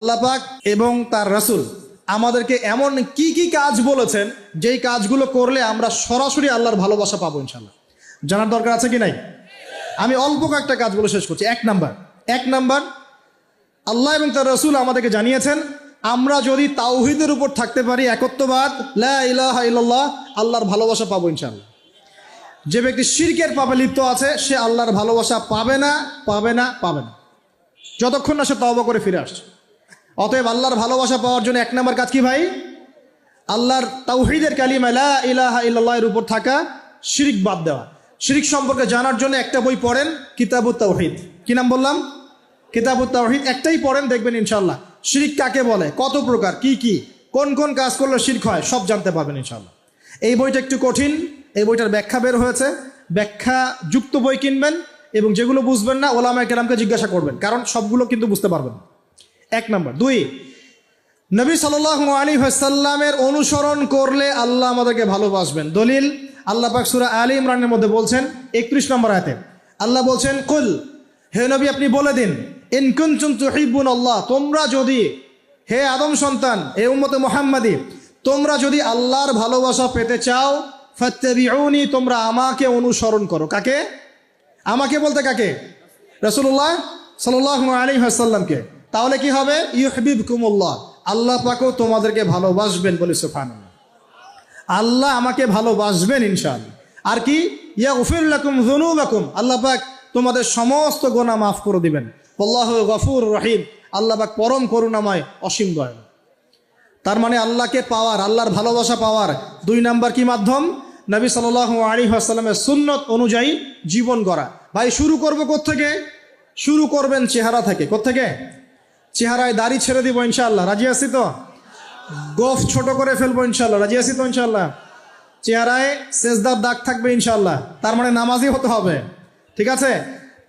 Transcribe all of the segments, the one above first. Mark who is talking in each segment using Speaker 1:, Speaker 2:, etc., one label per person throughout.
Speaker 1: আল্লাহ পাক এবং তার রাসূল আমাদেরকে এমন কি কি কাজ বলেছেন যেই কাজগুলো করলে আমরা সরাসরি আল্লাহর ভালোবাসা পাবো ইনশাআল্লাহ। জানার দরকার আছে কি নাই? আমি অল্প কয়েকটা কাজ বলে শেষ করছি। এক নাম্বার আল্লাহ এবং তার রাসূল আমাদেরকে জানিয়েছেন আমরা যদি তাওহীদের উপর থাকতে পারি, একত্ববাদ, লা ইলাহা ইল্লাল্লাহ, আল্লাহর ভালোবাসা পাবো ইনশাআল্লাহ। যে ব্যক্তি শিরকের পাপে লিপ্ত আছে সে আল্লাহর ভালোবাসা পাবে না যতক্ষণ না সে তওবা করে ফিরে আসছে। অতএব আল্লাহর ভালোবাসা পাওয়ার জন্য এক নম্বর কাজ কি ভাই? আল্লাহর তাওহীদের কালিমা লা ইলাহা ইল্লাল্লাহ এর উপর থাকা, শিরক বাদ দেওয়া। শিরক সম্পর্কে জানার জন্য একটা বই পড়েন, কিতাবুত তাওহীদ। কি নাম বললাম? কিতাবুত তাওহীদ। একটাই পড়েন, দেখবেন ইনশাআল্লাহ শিরক কাকে বলে, কত প্রকার, কি কোন কোন কাজ করলে শিরক হয় সব জানতে পারবেন ইনশাআল্লাহ। এই বইটা একটু কঠিন, এই বইটার ব্যাখ্যা বের হয়েছে, ব্যাখ্যা যুক্ত বই কিনবেন এবং যেগুলো বুঝবেন না ওলামায়ে কেরামকে জিজ্ঞাসা করবেন, কারণ সবগুলো কিন্তু বুঝতে পারবেন। এক নম্বর। দুই, নবী সাল্লাল্লাহু আলাইহি ওয়াসাল্লামের অনুসরণ করলে আল্লাহ আমাদেরকে ভালোবাসবেন। দলিল আল্লাহ পাক সূরা আলী ইমরানের মধ্যে বলছেন 31 নম্বর আয়াতে আল্লাহ বলছেন, কুল, হে নবী আপনি বলে দিন, ইন কুনতুম তুহিব্বুনাল্লাহ, তোমরা যদি, হে আদম সন্তান, হে উম্মতে মুহাম্মাদি, তোমরা যদি আল্লাহর ভালোবাসা পেতে চাও, ফাত্তাবিউনি, তোমরা আমাকে অনুসরণ করো। কাকে? আমাকে বলতে কাকে? রাসূলুল্লাহ সাল্লাল্লাহু আলাইহি ওয়াসাল্লামকে। তাহলে কি হবে? ইউহিব্বুকুমুল্লাহ, আল্লাহ পাকও তোমাদেরকে ভালোবাসবেন। বলি সুবহানাল্লাহ। আল্লাহ আমাকে ভালোবাসবেন ইনশাআল্লাহ। আর কি? ইয়াগফির লাকুম যুনুবাকুম, আল্লাহ পাক তোমাদের সমস্ত গুনাহ মাফ করে দিবেন। আল্লাহু গফুর রহিম, আল্লাহ পাক পরম করুণাময়, অসীম দয়ালু। তার মানে আল্লাহকে পাওয়ার, আল্লাহর ভালোবাসা পাওয়ার দুই নাম্বার কি মাধ্যম? নবী সাল্লাল্লাহু আলাইহি ওয়াসাল্লামের সুন্নত অনুযায়ী জীবন গড়া। ভাই শুরু করব কোত্থেকে? শুরু করবেন চেহারা থেকে। কোত্থেকে? চেহারায় দাড়ি ছেড়ে দিব ইনশাআল্লাহ, রাজি আছি তো? গোফ ছোট করে ফেলবো ইনশাআল্লাহ, রাজি আছি তো ইনশাআল্লাহ? চেহারায় সেজদার দাগ থাকবে ইনশাআল্লাহ, তার মানে নামাজি হতে হবে, ঠিক আছে?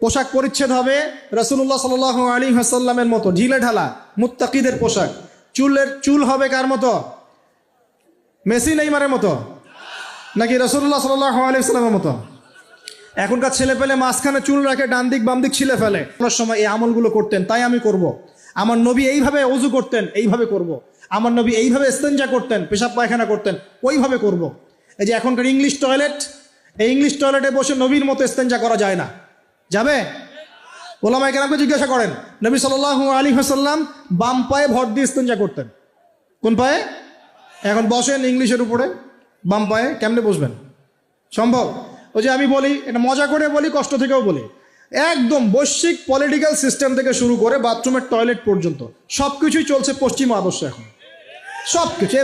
Speaker 1: পোশাক পরিচ্ছদ হবে রাসূলুল্লাহ সাল্লাল্লাহু আলাইহি ওয়াসাল্লামের মতো, ঢিলে ঢালা মুত্তাকিদের পোশাক। চুল হবে কার মতো? মেসি নেইমারের মতো নাকি রাসূলুল্লাহ সাল্লাল্লাহু আলাইহি ওয়াসাল্লামের মতো? এখনকার ছেলে পেলে মাঝখানে চুল রাখে, ডান দিক বাম দিক ছিলে ফেলে। ওনার সময় এই আমলগুলো করতেন, তাই আমি করব। আমার নবী এইভাবে ওযু করতেন, এইভাবে করব। আমার নবী এইভাবে ইস্তেনজা করতেন, পেশাব পায়খানা করতেন, ওইভাবে করব। এই যে এখনকার ইংলিশ টয়লেট, এই ইংলিশ টয়লেটে বসে নবীর মতো ইস্তেনজা করা যায় না। যাবে? ওলামায়ে কেরামকে জিজ্ঞাসা করেন, নবী সাল্লাল্লাহু আলাইহি ওয়াসাল্লাম বাম পায়ে ভর দিয়ে ইস্তেনজা করতেন। কোন পায়ে? এখন বসেন ইংলিশের উপরে, বাম পায়ে কেমনে বসবেন? সম্ভব? ওই যে আমি বলি, এটা মজা করে বলি, কষ্ট থেকেও বলি, একদম বৈশ্বিক পলিটিক্যাল সিস্টেম থেকে শুরু করে বাথরুমের টয়লেট পর্যন্ত সব কিছুই চলছে পশ্চিমা আদর্শ। এখন সব কিছু,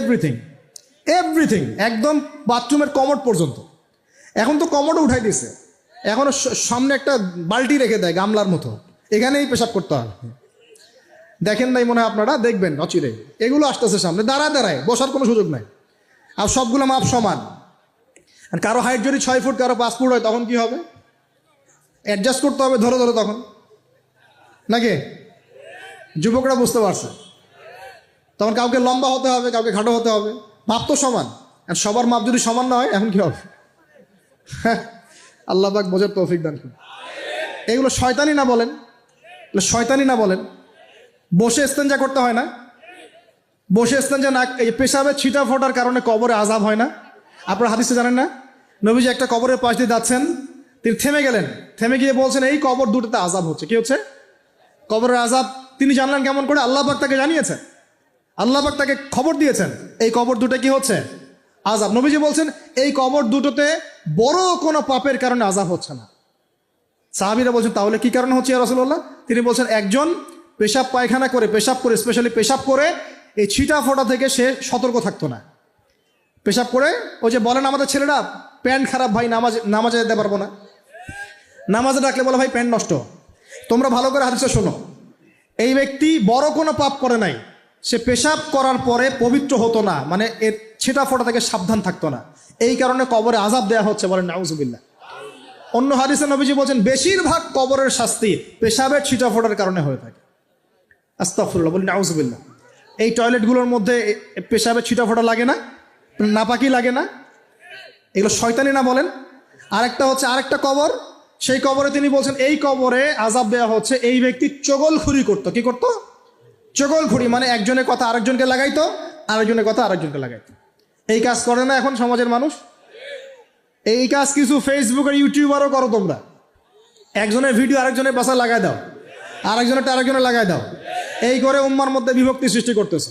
Speaker 1: এভরিথিং, একদম বাথরুমের কমোড পর্যন্ত। এখন তো কমোডও উঠাই দিছে, এখন সামনে একটা বালতি রেখে দেয় গামলার মতো, এখানেই পেশাব করতে হয়। দেখেন নাই মনে হয় আপনারা, দেখবেন অচিরে এগুলো আসতেছে সামনে, দাঁড়ায় বসার কোনো সুযোগ নাই। আর সবগুলো মাপ সমান। আর কারো হাইট যদি 6 ফুট, কারো 5 ফুট হয়, তখন কি হবে? অ্যাডজাস্ট করতে হবে ধরে তখন, নাকি? যুবকরা বুঝতে পারছে, তখন কাউকে লম্বা হতে হবে, কাউকে খাটো হতে হবে, মাপ তো সমান। আর সবার মাপ যদি সমান না হয়, এখন কি হবে? আল্লাহ পাক বোঝার তৌফিক দান করুন। এগুলো শয়তানি না বলেন? শয়তানি না বলেন? বসে ইস্তেনজা করতে হয় না? বসে ইস্তেনজা না, এই পেশাবের ছিটা ফোটার কারণে কবরে আযাব হয় না? আপনারা হাদিসে জানেন না? নবীজি একটা কবরের পাশ দিয়ে যাচ্ছেন, তিনি থেমে গেলেন, থেমে গিয়ে বলছেন এই কবর দুটোতে আযাব হচ্ছে। কি হচ্ছে? কবরের আযাব। তিনি জানলেন কেমন করে? আল্লাহ পাক তাকে জানিয়েছেন, আল্লাহ পাক তাকে খবর দিয়েছেন এই কবর দুটো কি হচ্ছে? আযাব। নবীজি বলছেন এই কবর দুটোতে বড় কোনো পাপের কারণে আযাব হচ্ছে না। সাহাবীরা বলছেন তাহলে কি কারণে হচ্ছে ইয়া রাসূলুল্লাহ? তিনি বলছেন একজন পেশাব পায়খানা করে, স্পেশালি পেশাব করে এই ছিটা ফোটা থেকে সে সতর্ক থাকতো না। পেশাব করে, ওই যে বলেন আমাদের ছেলেরা, প্যান্ট খারাপ ভাই, নামাজে যেতে পারবো না। নামাজে ডাকলে বলে ভাই প্যান্ট নষ্ট। তোমরা ভালো করে হাদিসে শোনো, এই ব্যক্তি বড় কোনো পাপ করে নাই, সে পেশাব করার পরে পবিত্র হতো না, মানে এর ছিটা ফোটা থেকে সাবধান থাকতো না, এই কারণে কবরে আযাব দেয়া হচ্ছে। বলেন নাউজুবিল্লাহ। অন্য হাদিসে নবীজি বলছেন বেশিরভাগ কবরের শাস্তি পেশাবের ছিটা ফোটার কারণে হয়ে থাকে। আস্তাগফিরুল্লাহ, বলেন নাউজুবিল্লাহ। এই টয়লেটগুলোর মধ্যে পেশাবের ছিটা ফোটা লাগে না? নাপাকি লাগে না? এগুলো শয়তানি না বলেন? আরেকটা হচ্ছে আরেকটা কবর, সেই কবরে তিনি বলছেন এই কবরে আযাব দেওয়া হচ্ছে এই ব্যক্তি চগলখুরি করতো। কি করতো? চগলখড়ি মানে একজনের কথা আরেকজনকে লাগাইতো, আরেকজনের কথা আরেকজনকে লাগাইতো। এই কাজ করে না এখন সমাজের মানুষ? এই কাজ কিছু ফেসবুক আর ইউটিউবারও করো তোমরা। একজনের ভিডিও আরেকজনের পাশে লাগাই দাও, আরেকজনেরটা আরেকজনে লাগাই দাও, এই করে উম্মার মধ্যে বিভক্তি সৃষ্টি করতেছে।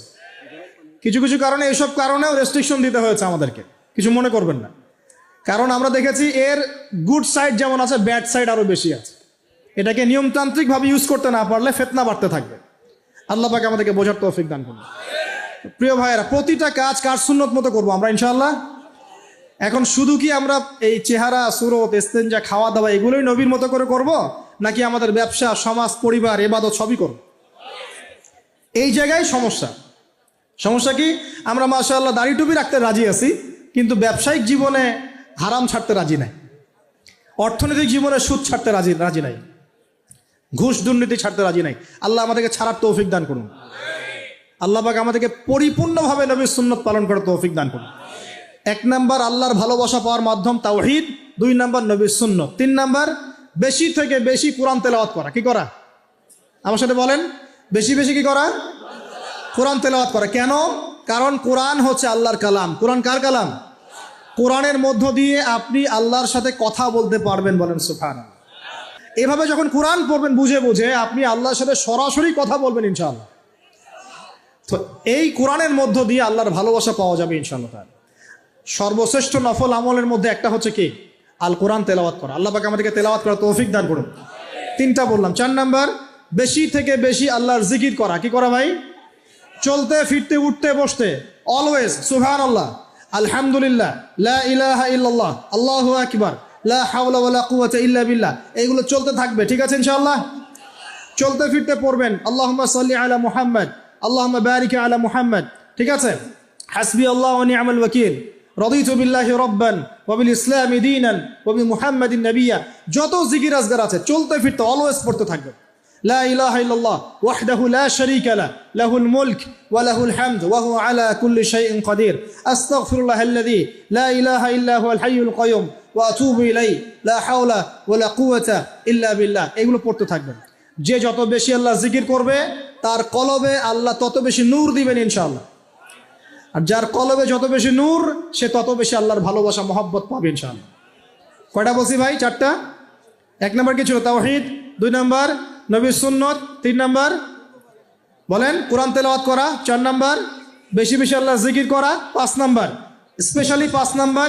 Speaker 1: কিছু কিছু কারণে, এসব কারণেও রেস্ট্রিকশন দিতে হয়েছে আমাদেরকে, কিছু মনে করবেন না। কারণ আমরা দেখেছি এর গুড সাইড যেমন আছে, ব্যাড সাইড আরও বেশি আছে। এটাকে নিয়মতান্ত্রিকভাবে ইউজ করতে না পারলে ফিতনা বাড়তে থাকবে। আল্লাহ পাক আমাদেরকে বোঝার তৌফিক দান করুন। প্রিয় ভাইয়েরা, প্রতিটা কাজ কার সুন্নত মতো করবো আমরা ইনশাআল্লাহ। এখন শুধু কি আমরা এই চেহারা, সুরত, ইস্তেঞ্জা, খাওয়া দাওয়া এগুলোই নবীর মতো করে করব, নাকি আমাদের ব্যবসা, সমাজ, পরিবার, ইবাদত সবই করব? এই জায়গায় সমস্যা। সমস্যা কি? আমরা মাশাআল্লাহ দাড়ি টুপি রাখতে রাজি আছি, কিন্তু ব্যবসায়িক জীবনে হারাম ছাড়তে রাজি নাই, অর্থনৈতিক জীবনে সুদ ছাড়তে রাজি নাই, ঘুষ দুর্নীতি ছাড়তে রাজি নাই। আল্লাহ আমাদেরকে ছাড়ার তৌফিক দান করুন। আল্লাহ পাক আমাদেরকে পরিপূর্ণভাবে নবীর সুন্নত পালন করার তৌফিক দান করুন। 1 নাম্বার আল্লাহর ভালোবাসা পাওয়ার মাধ্যম তাওহীদ, 2 নাম্বার নবীর সুন্নত, 3 নাম্বার বেশি থেকে বেশি কোরআন তেলাওয়াত করা। কি করা? আমার সাথে বলেন, বেশি বেশি কি করা? কোরআন তেলাওয়াত করা। কেন? কারণ কোরআন হচ্ছে আল্লাহর কালাম। কোরআন কার কালাম? কোরআনের মধ্য দিয়ে আপনি আল্লাহর সাথে কথা বলতে পারবেন, বলেন সুবহানাল্লাহ। এভাবে যখন কোরআন পড়বেন বুঝে বুঝে, আপনি আল্লাহর সাথে সরাসরি কথা বলবেন ইনশাআল্লাহ। তো এই কোরআনের মধ্য দিয়ে আল্লাহর ভালোবাসা পাওয়া যাবে ইনশাআল্লাহ। সর্বশ্রেষ্ঠ নফল আমলের মধ্যে একটা হচ্ছে কি? আল কোরআন তেলাওয়াত করা। আল্লাহ পাক আমাদেরকে তেলাওয়াত করার তৌফিক দান করুন। 3টা বললাম। 4 নাম্বার, বেশি থেকে বেশি আল্লাহর জিকির করা। কি করা ভাই? চলতে ফিরতে উঠতে বসতে অলওয়েজ সুবহানাল্লাহ, আলহামদুলিল্লাহ, লা ইলাহা ইল্লাল্লাহ, আল্লাহু আকবার, লা হাওলা ওয়ালা কুওয়াতা ইল্লা বিল্লাহ, এগুলো চলতে থাকবে। ঠিক আছে ইনশাআল্লাহ? চলতে ফিরতে পড়বেন আল্লাহুম্মা সাল্লি আলা মুহাম্মদ, আল্লাহুম্মা বারিক আলা মুহাম্মদ। ঠিক আছে? হাসবি আল্লাহ ওয়া নি'মাল ওয়াকিল, রাদিতু বিল্লাহি রাব্বান ওয়া বিল ইসলামি দীনান ওয়া বি মুহাম্মাদিন নাবিয়্যা। যত জিকির আজগার আছে চলতে ফিরতে অলওয়েজ পড়তে থাকবেন। লা ইলাহা ইল্লাল্লাহ ওয়াহদাহু লা শারীকা লাহু, লাহুল মুলক ওয়া লাহুল হামদ ওয়া হুয়া আলা কুল্লি শাইইন কাদির। আস্তাগফিরুল্লাহাল্লাযী লা ইলাহা ইল্লা হুয়াল হাইয়ুল কাইয়ুম ওয়া আতুবু ইলাইহি, লা হাওলা ওয়া লা কুওয়াতা ইল্লা বিল্লাহ। এগুলো পড়তে থাকবেন। যে যত বেশি আল্লাহ জিকির করবে, তার কলবে আল্লাহ তত বেশি নূর দিবেন ইনশাআল্লাহ। আর যার কলবে যত বেশি নূর, সে তত বেশি আল্লাহর ভালোবাসা, মহব্বত পাবে ইনশাআল্লাহ। কয়টা বলছি ভাই? 4টা। 1 নাম্বার কি ছিল? তাওহীদ। 2 নাম্বার নবীর সুন্নত। 3 নাম্বার বলেন কোরআন তেলাওয়াত করা। 4 নাম্বার বেশি বেশি আল্লাহর জিকির করা। 5 নাম্বার, স্পেশালি 5 নাম্বার,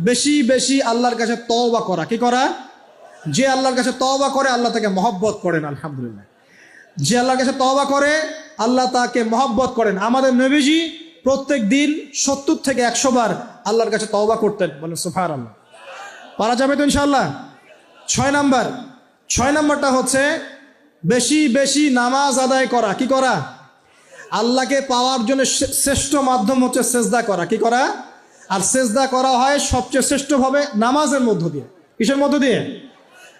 Speaker 1: বেশি বেশি আল্লাহর কাছে তওবা করা। কি করা? যে আল্লাহর কাছে তওবা করে আল্লাহ তাকে মহব্বত করেন। আলহামদুলিল্লাহ, যে আল্লাহর কাছে তওবা করে আল্লাহ তাকে মহব্বত করেন। আমাদের নবীজি প্রত্যেক দিন 70 থেকে 100 বার আল্লাহর কাছে তওবা করতেন। বলেন সুবহানাল্লাহ। পারা যাবে তো ইনশাআল্লাহ? 6 নাম্বার, 6 নাম্বারটা হচ্ছে বেশি বেশি নামাজ আদায় করা। কি করা? আল্লাহকে পাওয়ার জন্য শ্রেষ্ঠ মাধ্যম হচ্ছে সেজদা করা। কি করা? আর সেজদা করা হয় সবচেয়ে শ্রেষ্ঠভাবে নামাজের মধ্য দিয়ে। কিসের মধ্য দিয়ে?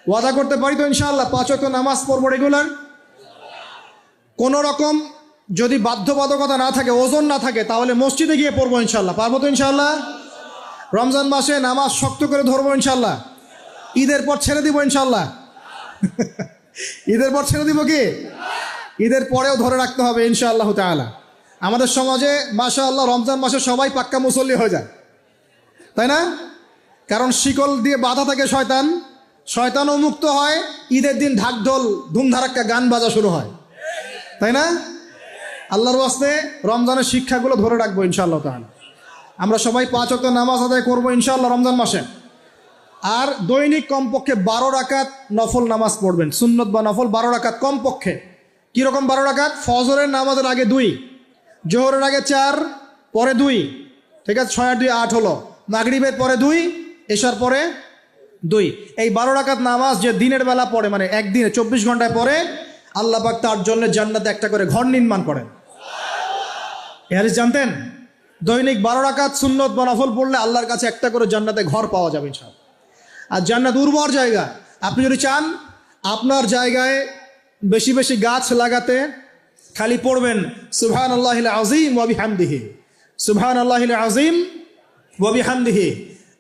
Speaker 1: ওয়াদা করতে পারি তো ইনশাআল্লাহ 5 ওয়াক্ত নামাজ পড়বো রেগুলার। কোন রকম যদি বাধ্যবাধকতা না থাকে, ওজন না থাকে, তাহলে মসজিদে গিয়ে পড়বো ইনশাআল্লাহ। পারবো তো ইনশাআল্লাহ? রমজান মাসে নামাজ শক্ত করে ধরবো ইনশাআল্লাহ। ঈদের পর ছেড়ে দিব ইনশাআল্লাহ। ঈদের পর ছেড়ে দিব কি? ঈদের পরেও ধরে রাখতে হবে ইনশাআল্লাহ তাআলা। আমাদের সমাজে মাশাআল্লাহ রমজান মাসে সবাই পাক্কা মুসল্লি হয়ে যায়, তাই না? কারণ শিকল দিয়ে বাধা থাকে শয়তান, শয়তানও মুক্ত হয়। ঈদের দিন ঢাকঢোল ধুমধারাক্কা গান বাজা শুরু হয়, তাই না? আল্লাহর ওয়াস্তে রমজানের শিক্ষাগুলো ধরে রাখবো ইনশাআল্লাহ তাআলা। আমরা সবাই 5 ওয়াক্ত নামাজ আদায় করবো ইনশাআল্লাহ রমজান মাসে। আর দৈনিক কমপক্ষে 12 রাকাত নফল নামাজ পড়বেন, সুন্নত বা নফল 12 রাকাত কমপক্ষে। কীরকম 12 রাকাত? ফজরের নামাজের আগে 2, জোহরের আগে 4, পরে 2। ঠিক আছে? 6 আর 2 8 হলো। মাগরিবের পরে 2, এশার পরে 2। এই 12 রাকাত নামাজ যে দিনের বেলা পড়ে, মানে একদিনে 24 ঘন্টায় পড়ে, আল্লাহ পাক তার জন্য জান্নাতে একটা করে ঘর নির্মাণ করেন। এই হাদিস জানতেন? দৈনিক 12 রাকাত সুন্নত বা নফল পড়লে আল্লাহর কাছে একটা করে জান্নাতে ঘর পাওয়া যাবে ইনশাআল্লাহ। আর জান্নাত উর্বর জায়গা। আপনি যদি চান আপনার জায়গায় বেশি বেশি গাছ লাগাতে, খালি পড়বেন সুবহানাল্লাহিল আযীম ওয়া বিহামদিহি, সুবহানাল্লাহিল আযীম ওয়া বিহামদিহি।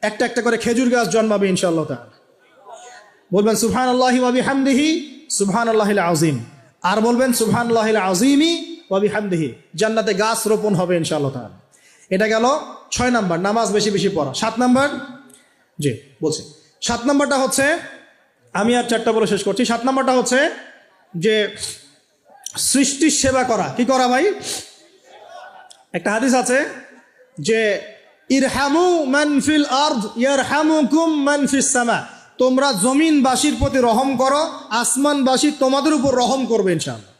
Speaker 1: একটা একটা করে খেজুর গাছ জন্মাবে ইনশাআল্লাহ তাআলা। বলবেন সুবহানাল্লাহি ওয়া বিহামদিহি, সুবহানাল্লাহিল আযীম। আর বলবেন সুবহানাল্লাহিল আযীমি ওয়া বিহামদিহি, জান্নাতে গাছ রোপণ হবে ইনশাআল্লাহ তাআলা। এটা গেল 6 নাম্বার, নামাজ বেশি বেশি পড়া। 7 নাম্বার, জি বলছি, 7 নাম্বারটা হচ্ছে, আমি আর 4টা বলে শেষ করছি। 7 নাম্বারটা হচ্ছে যে সৃষ্টির সেবা করা। কি করা ভাই? একটা হাদিস আছে যে ইরহামু মান ফিল আরদ ইয়ারহামুকুম মান ফিস সামা, তোমরা জমিনবাসীর প্রতি রহম করো, আসমানবাসী তোমাদের উপর রহম করবে ইনশাআল্লাহ।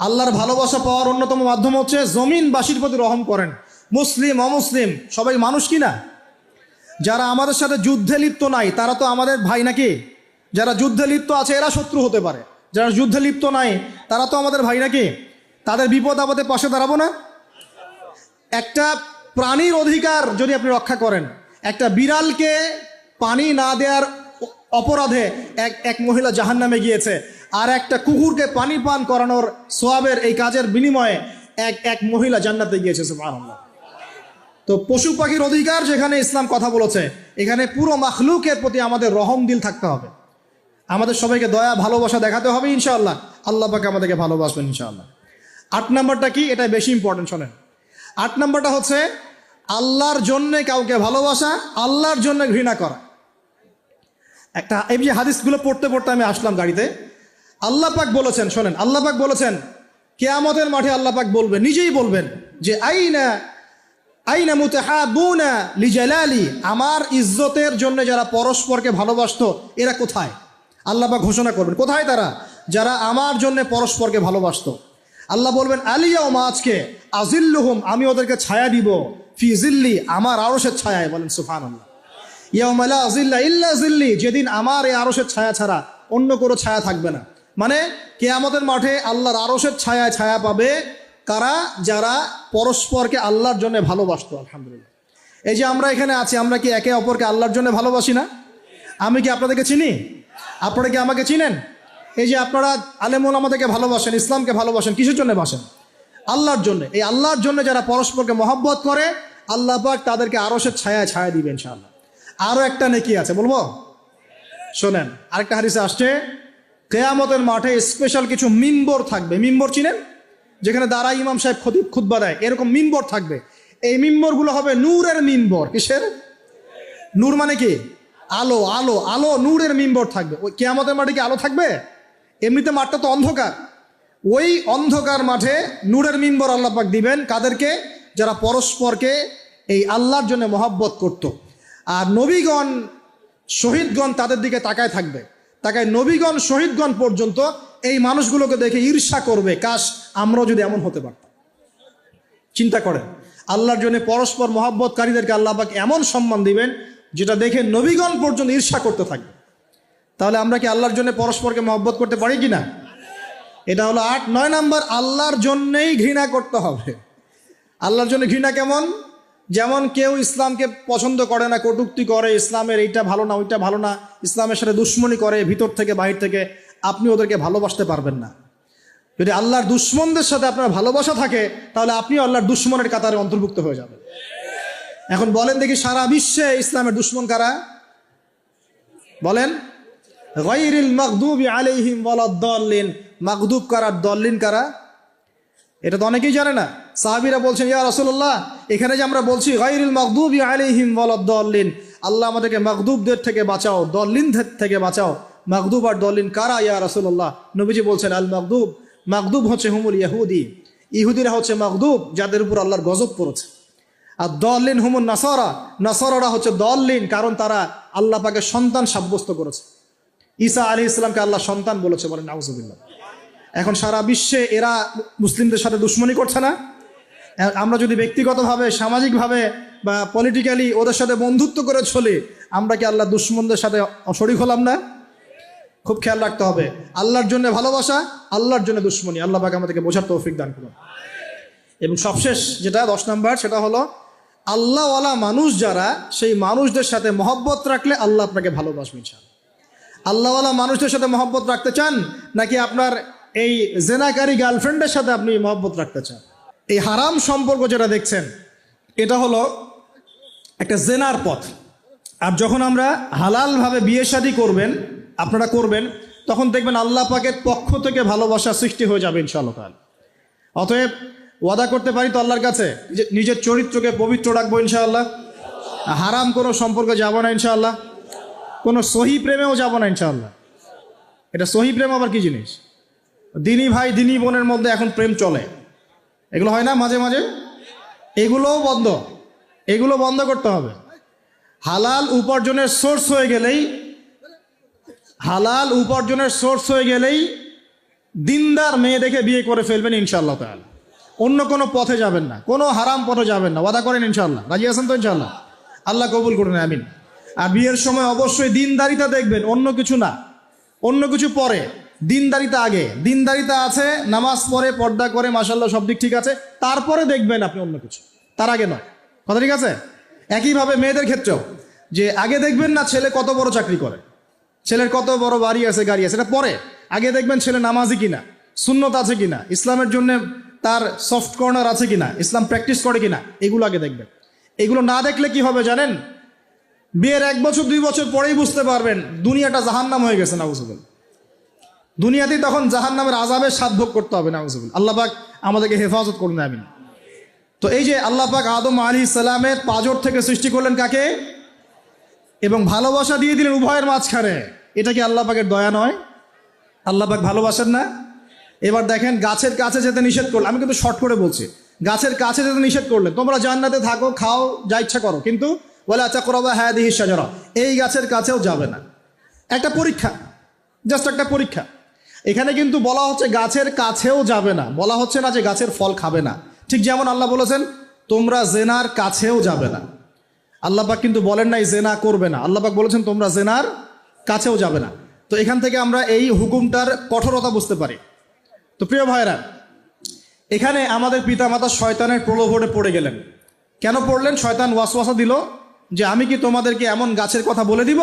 Speaker 1: আল্লাহর ভালোবাসা পাওয়ার অন্যতম মাধ্যম হচ্ছে জমিনবাসীর প্রতি রহম করেন। মুসলিম অমুসলিম সবাই মানুষ কি না? যারা আমাদের সাথে যুদ্ধে লিপ্ত নাই তারা তো আমাদের ভাই নাকি? যারা যুদ্ধে লিপ্ত আছে এরা শত্রু হতে পারে, যারা যুদ্ধে লিপ্ত নাই তারা তো আমাদের ভাই নাকি? তাদের বিপদ আপদে পাশে দাঁড়াবো না? একটা প্রাণীর অধিকার যদি আপনি রক্ষা করেন, একটা বিড়ালকে পানি না দেওয়ার অপরাধে এক মহিলা জাহান্নামে গিয়েছে, আর একটা কুকুরকে পানি পান করানোর সোয়াবের এই কাজের বিনিময়ে এক মহিলা জান্নাতে গিয়েছে। সুবহানাল্লাহ। তো পশু পাখির অধিকার যেখানে ইসলাম কথা বলেছে, এখানে পুরো মাখলুকের প্রতি আমাদের রহম দিল থাকতে হবে, আমাদের সবাইকে দয়া ভালোবাসা দেখাতে হবে ইনশাআল্লাহ। আল্লাহ পাক আমাদেরকে ভালোবাসবেন ইনশাআল্লাহ। 8 নাম্বারটা কি? এটা বেশি ইম্পর্টেন্ট, শোনেন। 8 নাম্বারটা হচ্ছে আল্লাহর জন্যে কাউকে ভালোবাসা, আল্লাহর জন্য ঘৃণা করা। একটা এই যে হাদিসগুলো পড়তে পড়তে আমি আসলাম গাড়িতে, আল্লাহ পাক বলেছেন, শোনেন, আল্লাহ পাক বলেছেন কিয়ামতের মাঠে আল্লাহ পাক বলবেন, নিজেই বলবেন যে আইনা মুতাহাবুনা লিজালালি, আমার ইজ্জতের জন্য যারা পরস্পরকে ভালোবাসতো এরা কোথায়? আল্লাহ পাক ঘোষণা করবেন কোথায় তারা, যারা আমার জন্য পরস্পরকে ভালোবাসতো। আল্লাহ বলবেন আলিয়াউমা, আজকে, আজিল্লুহুম, আমি ওদেরকে ছায়া দিব, ফি জিল্লি, আমার আরশের ছায়ায়। বলেন সুবহানাল্লাহ। ইয়াউমা লা জিল্লা ইল্লা জিল্লি, যেদিন আমার এই আরশের ছায়া ছাড়া অন্য কোনো ছায়া থাকবে না। মানে কিয়ামতের মাঠে আল্লাহর আরশের ছায়ায় ছায়া পাবে কারা? যারা পরস্পরকে আল্লাহর জন্য ভালোবাসতো। আলহামদুলিল্লাহ, এই যে আমরা এখানে আছি, আমরা কি একে অপরকে আল্লাহর জন্য ভালোবাসি না? আমি কি আপনাদেরকে চিনি? আপনারা কি আমাকে চিনেন? এই যে আপনারা আলেমুল আমাদেরকে ভালোবাসেন, ইসলামকে ভালোবাসেন, কিসের জন্য বাসেন? আল্লাহর জন্য। এই আল্লাহর জন্য যারা পরস্পরকে মহব্বত করে, আল্লাহ পাক তাদেরকে আরশের ছায়ায় ছায়া দিবেন ইনশাআল্লাহ। আরো একটা নেকি আছে, বলবো? শোনেন, আরেকটা হাদিসে আসছে কিয়ামতের মাঠে স্পেশাল কিছু মিম্বর থাকবে। মিম্বর চিনেন? যেখানে দাঁড়ায় ইমাম সাহেব খুতবা দেয়, এরকম মিম্বর থাকবে। এই মিম্বরগুলো হবে নূরের মিম্বর। কিসের? নূর মানে কি? আলো, আলো, আলো, নূরের মিম্বর থাকবে। ওই কিয়ামতের মাঠে কি আলো থাকবে? এমনিতে মাঠটা তো অন্ধকার, ওই অন্ধকার মাঠে নূরের মিম্বর আল্লাহ পাক দিবেন কাদেরকে? যারা পরস্পরকে এই আল্লাহর জন্য মহব্বত করত। আর নবীগণ, শহীদগণ তাদের দিকে তাকায় থাকবে, তাকায় নবীগণ শহীদগণ পর্যন্ত এই মানুষগুলোকে দেখে ঈর্ষা করবে, কাশ আমরাও যদি এমন হতে পারতাম। চিন্তা করেন, আল্লাহর জন্য পরস্পর মহব্বতকারীদেরকে আল্লাহ পাক এমন সম্মান দিবেন যেটা দেখে নবীগণ পর্যন্ত ঈর্ষা করতে থাকবে। তাহলে আমরা কি আল্লাহর জন্য পরস্পরকে মহব্বত করতে পারি কিনা? এটা হলো 8। 9 নাম্বার, আল্লাহর জন্যই ঘৃণা করতে হবে। আল্লাহর জন্য ঘৃণা কেমন? যেমন কেউ ইসলামকে পছন্দ করে না, কটূক্তি করে, ইসলামের এইটা ভালো না, ওইটা ভালো না, ইসলামের সাথে দুশ্মনী করে ভিতর থেকে বাহির থেকে, আপনি ওদেরকে ভালোবাসতে পারবেন না। যদি আল্লাহর দুশ্মনদের সাথে আপনার ভালোবাসা থাকে, তাহলে আপনিও আল্লাহর দুশ্মনের কাতারে অন্তর্ভুক্ত হয়ে যাবেন। এখন বলেন দেখি, সারা বিশ্বে ইসলামের দুশ্মন কারা? বলেন। গায়রিল মাগদুবি আলাইহিম ওয়ালাদ-দাল্লিন, মাগদুব কারা, দল্লিন কারা? এটা তো অনেকেই জানে না। সাহাবীরা বলছেন, ইয়া রাসূলুল্লাহ, এখানে যে আমরা বলছি গায়রিল মাগদুবি আলাইহিম ওয়ালাদ-দাল্লিন, আল্লাহ আমাদেরকে মাগদুবদের থেকে বাঁচাও, দল্লিনদের থেকে বাঁচাও। মাগদুব আর দল্লিন কারা ইয়া রাসূলুল্লাহ? নবীজি বলছেন, আল মাগদুব, মাগদুব হচ্ছে হুমুল ইহুদি, ইহুদিরা হচ্ছে মাগদুব, যাদের উপর আল্লাহর গজব পড়েছে। আর দল্লিন হুমুল নাসারা, নাসারারা হচ্ছে দল্লিন, কারণ তারা আল্লাহ পাকের সন্তান সাব্যস্ত করেছে। ঈসা আলাইহিস সালামকে আল্লাহ সন্তান বলেছে, বলেন নাউজুবিল্লাহ। এখন সারা বিশ্বে এরা মুসলিমদের সাথে দুশ্মনী করছে না? আমরা যদি ব্যক্তিগতভাবে, সামাজিকভাবে বা পলিটিক্যালি ওদের সাথে বন্ধুত্ব করে চলি, আমরা কি আল্লাহ দুশ্মনদের সাথে শরীক হলাম না? খুব খেয়াল রাখতে হবে। আল্লাহর জন্য ভালোবাসা, আল্লাহর জন্য দুশ্মনী। আল্লাহ পাক আমাদেরকে বোঝার তৌফিক দান করুন। এবং সবশেষ যেটা 10 নাম্বার, সেটা হলো আল্লাহওয়ালা মানুষ যারা, সেই মানুষদের সাথে মহব্বত রাখলে আল্লাহ আপনাকে ভালোবাসবেন। আল্লাহওয়ালা মানুষদের সাথে মহব্বত রাখতে চান, নাকি আপনার এই জেনাকারী গার্লফ্রেন্ডের সাথে আপনি মহব্বত রাখতে চান? এই হারাম সম্পর্ক যেটা দেখছেন, এটা হলো একটা জেনার পথ। আর যখন আমরা হালালভাবে বিয়ে শাদী করবেন, আপনারা করবেন, তখন দেখবেন আল্লাহ পাকের পক্ষ থেকে ভালোবাসা সৃষ্টি হয়ে যাবে ইনশাআল্লাহ। অতএব ওয়াদা করতে পারি তো আল্লাহর কাছে নিজের চরিত্রকে পবিত্র রাখবো ইনশাআল্লাহ, হারাম কোনো সম্পর্কে যাব না ইনশাআল্লাহ, কোনো সহি প্রেমেও যাব না ইনশাআল্লাহ। এটা সহি প্রেম আবার কি জিনিস? দিনী ভাই দিনী বোনের মধ্যে এখন প্রেম চলে, এগুলো হয় না মাঝে মাঝে, এগুলোও বন্ধ, এগুলো বন্ধ করতে হবে। হালাল উপার্জনের সোর্স হয়ে গেলেই দিনদার মেয়ে দেখে বিয়ে করে ফেলবেন ইনশাআল্লাহ তাআলা। অন্য কোনো পথে যাবেন না, কোনো হারাম পথে যাবেন না, ওয়াদা করেন ইনশাআল্লাহ। রাজি আছেন তো ইনশাআল্লাহ? আল্লাহ কবুল করুন, আমিন। আর বিয়ের সময় অবশ্যই দিনদারিতা দেখবেন, অন্য কিছু না, অন্য কিছু পরে, দিনদারিতা আগে। দিনদারিতা আছে, নামাজ পড়ে, পর্দা করে, মাশাআল্লাহ সব দিক ঠিক আছে, তারপরে দেখবেন আপনি অন্য কিছু, তার আগে নয়। কথা ঠিক আছে? একইভাবে মেয়েদের ক্ষেত্রেও, যে আগে দেখবেন না ছেলে কত বড় চাকরি করে, ছেলের কত বড় বাড়ি আছে, গাড়ি আছে, এটা পরে। আগে দেখবেন ছেলে নামাজি কিনা, সুন্নত আছে কিনা, ইসলামের জন্য তার সফট কর্নার আছে কিনা, ইসলাম প্র্যাকটিস করে কিনা, এগুলো আগে দেখবেন। এগুলো না দেখলে কি হবে জানেন? বিয়ের 1 বছর 2 বছর পরেই বুঝতে পারবেন দুনিয়াটা জাহান্নাম হয়ে গেছে, নাউজুবিল্লাহ। দুনিয়াতেই তখন জাহান্নামের আযাবের স্বাদ ভোগ করতে হবে, নাউজুবিল্লাহ। আল্লাহ পাক আমাদেরকে হেফাজত করুন, আমিন। তো এই যে আল্লাহ পাক আদম আলাইহিস সালামের পাঁজর থেকে সৃষ্টি করলেন কাকে, এবং ভালোবাসা দিয়ে দিলেন উভয়ের মাঝখানে, এটা কি আল্লাহ পাকের দয়া নয়? আল্লাহ পাক ভালোবাসেন না? এবার দেখেন, গাছের কাছে যেতে নিষেধ করলেন, আমি কিন্তু শর্ট করে বলছি, গাছের কাছে যেতে নিষেধ করলেন, তোমরা জান্নাতে থাকো, খাও, যা ইচ্ছা করো, কিন্তু ওয়ালা তাকরাবা হাদিহি শাজারা, এই গাছের কাছেও যাবে না। একটা পরীক্ষা, জাস্ট একটা পরীক্ষা। এখানে কিন্তু বলা হচ্ছে গাছের কাছেও যাবে না, বলা হচ্ছে না যে গাছের ফল খাবে না। ঠিক যেমন আল্লাহ বলেছেন তোমরা জেনার কাছেও যাবে না, আল্লাহ পাক কিন্তু বলেন নাই জেনা করবে না, আল্লাহ পাক বলেছেন তোমরা জেনার কাছেও যাবে না। তো এখান থেকে আমরা এই হুকুমটার কঠোরতা বুঝতে পারি। তো প্রিয় ভাইরা, এখানে আমাদের পিতামাতা শয়তানের প্রলোভনে পড়ে গেলেন। কেন পড়লেন? শয়তান ওয়াসওয়াসা দিল যে আমি কি তোমাদেরকে এমন গাছের কথা বলে দিব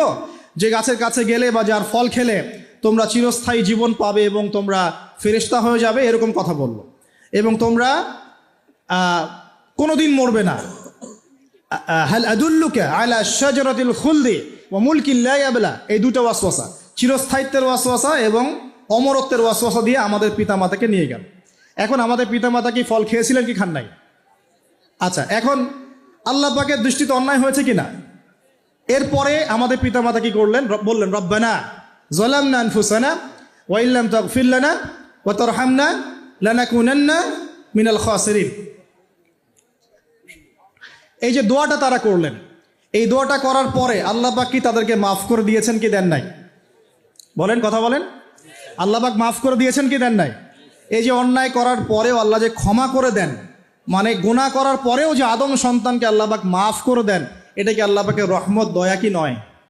Speaker 1: যে গাছের কাছে গেলে বা যার ফল খেলে তোমরা চিরস্থায়ী জীবন পাবে এবং তোমরা ফেরেশতা হয়ে যাবে, এরকম কথা বলল, এবং তোমরা কোনোদিন মরবে না। হাল আদুল্লুকা আলা শাজারাতিল খুলদি ওয়া মুলকিন লা ইয়াবলা, এই দুটো ওয়াসওয়াসা, চিরস্থায়িত্বের ওয়াসওয়াসা এবং অমরত্বের ওয়াসওয়াসা দিয়ে আমাদের পিতামাতাকে নিয়ে গেল। এখন আমাদের পিতামাতা কি ফল খেয়েছিলেন কি খান নাই? আচ্ছা, এখন আল্লাহ পাকের দৃষ্টিতে অন্যায় হয়েছে কিনা? এরপরে আমাদের পিতামাতা কি করলেন? বললেন রব্বানা যালামনা আনফুসানা ওয়া ইল্লাম তাগফির লানা ওয়া তারহামনা লানাকুনান্না মিনাল খাসিরিন। এই যে দোয়াটা তারা করলেন, এই দোয়াটা করার পরে আল্লাহ পাক কি তাদেরকে মাফ করে দিয়েছেন কি দেন নাই? বলেন, কথা বলেন। আল্লাহ পাক মাফ করে দিয়েছেন কি দেন নাই? এই যে অন্যায় করার পরেও আল্লাহ যে ক্ষমা করে দেন, মানে গুনাহ করার পরেও যে আদম সন্তানকে আল্লাহ পাক মাফ করে দেন, এটা কি আল্লাহ পাকের রহমত, দয়া কি নয়?